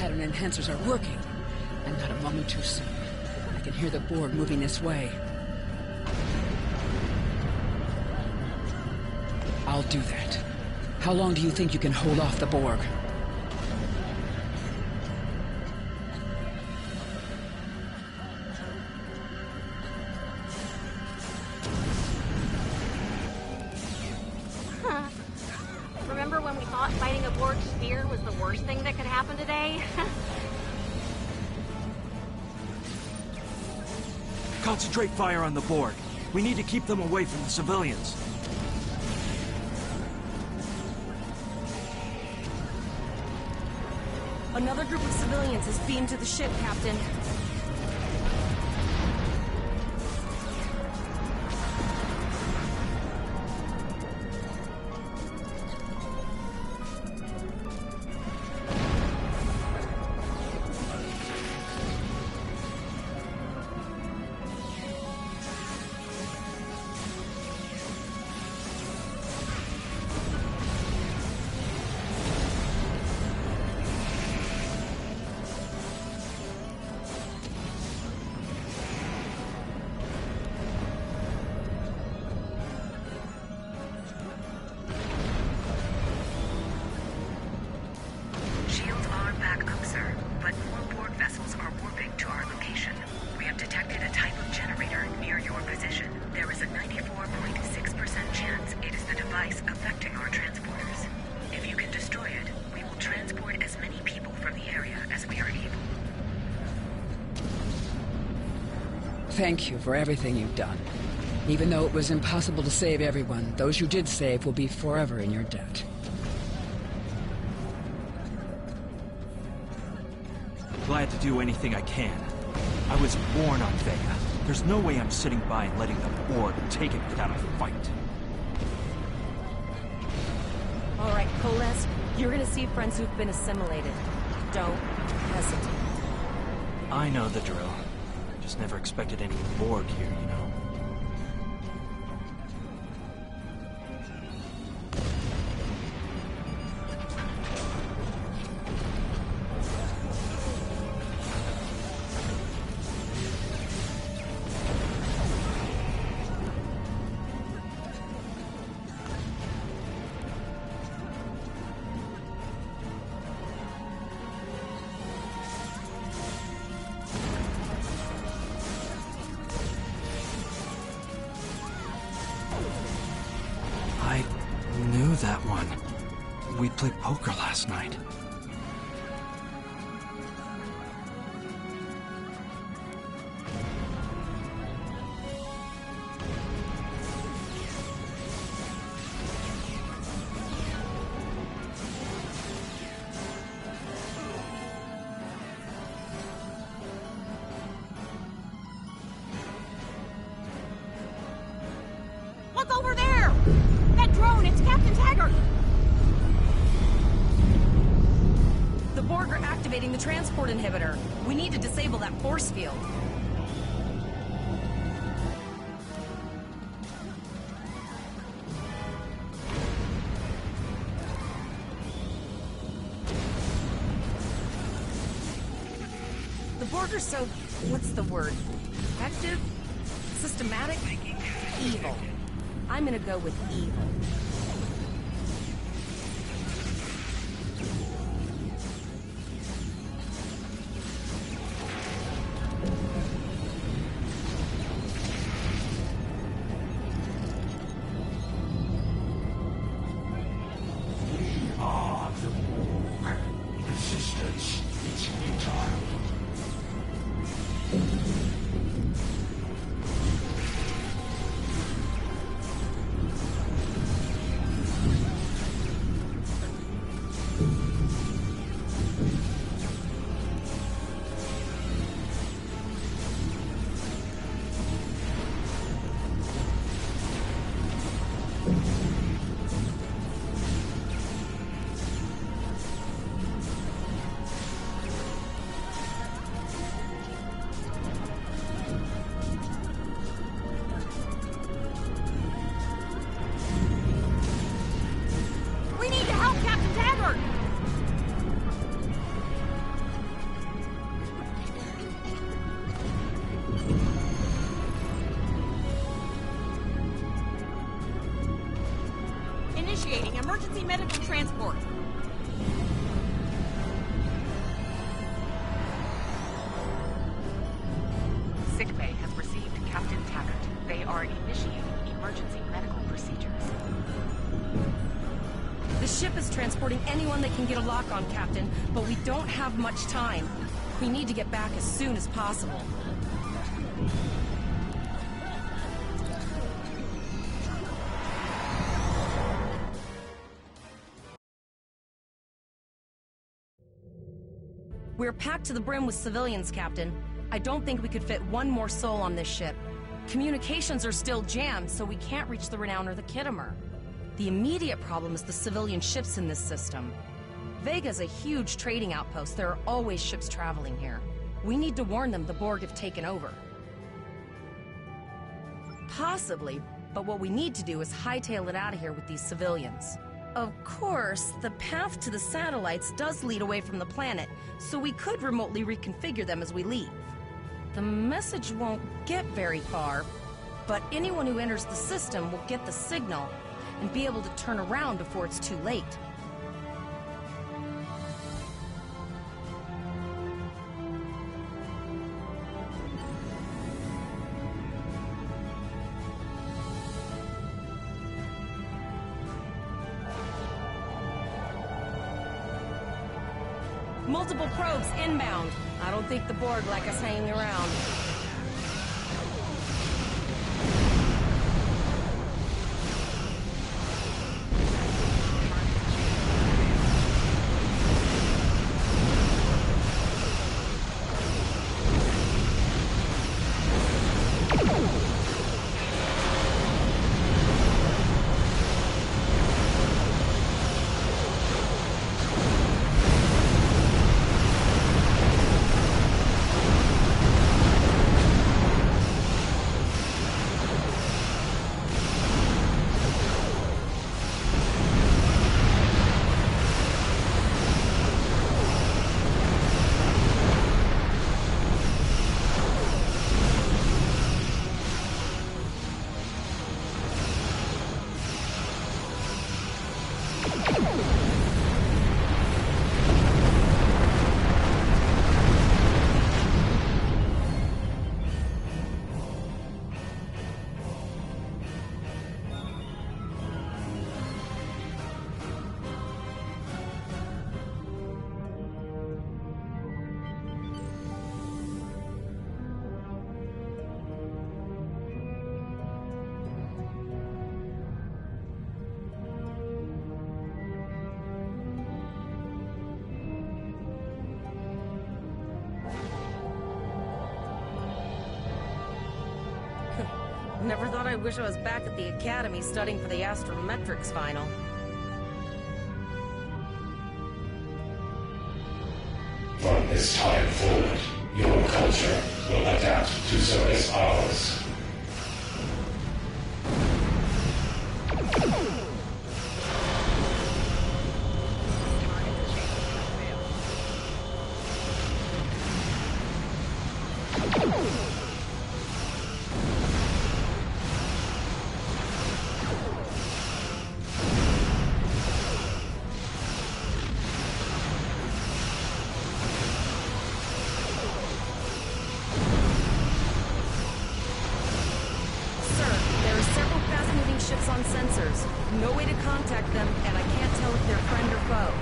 pattern enhancers are working. And not a moment too soon. I can hear the Borg moving this way. I'll do that. How long do you think you can hold off the Borg? Remember when we thought fighting a Borg sphere was the worst thing that could happen today? Concentrate fire on the Borg. We need to keep them away from the civilians. Another group of civilians is beamed to the ship, Captain. Shields are back up, sir, but more Borg vessels are warping to our location. We have detected a type of generator near your position. There is a 94.6% chance it is the device affecting our transporters. If you can destroy it, we will transport as many people from the area as we are able. Thank you for everything you've done. Even though it was impossible to save everyone, those you did save will be forever in your debt. Glad to do anything I can. I was born on Vega. There's no way I'm sitting by and letting the Borg take it without a fight. All right, Koles, you're gonna see friends who've been assimilated. Don't hesitate. I know the drill. Just never expected any Borg here, you know. I knew that one. We played poker last night. Look over there! That drone, it's Captain Taggart! The Borg are activating the transport inhibitor. We need to disable that force field. The Borg are so... what's the word? Active? Systematic? Evil. I'm gonna go with evil. Resistance is futile. We need to help Captain Taggart! to transport. Sickbay has received Captain Taggart. They are initiating emergency medical procedures. The ship is transporting anyone that can get a lock on, Captain, but we don't have much time. We need to get back as soon as possible. We're packed to the brim with civilians, Captain. I don't think we could fit one more soul on this ship. Communications are still jammed, so we can't reach the Renown or the Kittimer. The immediate problem is the civilian ships in this system. Vega's a huge trading outpost. There are always ships traveling here. We need to warn them the Borg have taken over. Possibly, but what we need to do is hightail it out of here with these civilians. Of course, the path to the satellites does lead away from the planet, so we could remotely reconfigure them as we leave. The message won't get very far, but anyone who enters the system will get the signal and be able to turn around before it's too late. Multiple probes inbound. I don't think the Borg like us hanging around. Never thought I'd wish I was back at the Academy studying for the Astrometrics final. From this time forward, your culture will adapt to service ours. Ships on sensors. No way to contact them, and I can't tell if they're friend or foe.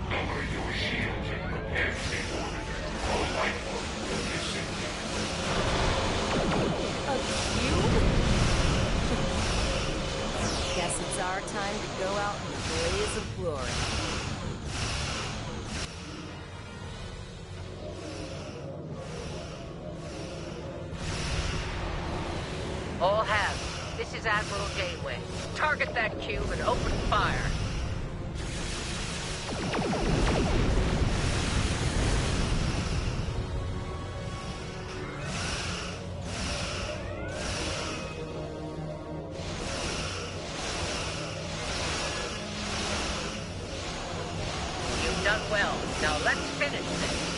Lower your shield and prepare for the order. All life form will be A cube? Guess it's our time to go out in a blaze of glory. All hands, this is Admiral Gateway. Target that cube and open fire. well. Now let's finish this.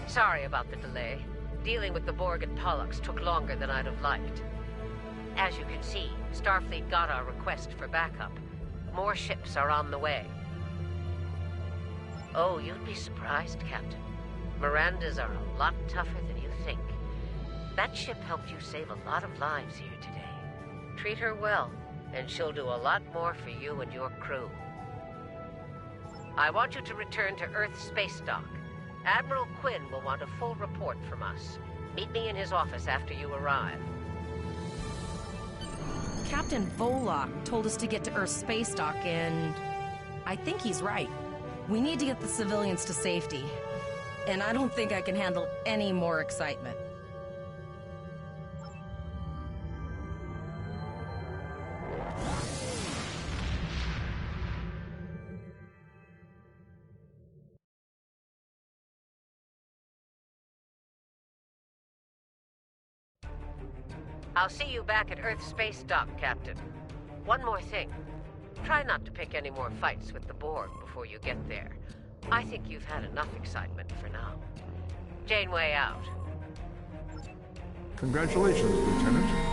Sorry about the delay. Dealing with the Borg and Pollux took longer than I'd have liked. As you can see, Starfleet got our request for backup. More ships are on the way. Oh, you'd be surprised, Captain. Mirandas are a lot tougher than you think. That ship helped you save a lot of lives here today. Treat her well, and she'll do a lot more for you and your crew. I want you to return to Earth space dock. Admiral Quinn will want a full report from us. Meet me in his office after you arrive. Captain Volok told us to get to Earth's space dock, and I think he's right. We need to get the civilians to safety. And I don't think I can handle any more excitement. I'll see you back at Earth space dock, Captain. One more thing. Try not to pick any more fights with the Borg before you get there. I think you've had enough excitement for now. Janeway out. Congratulations, Lieutenant.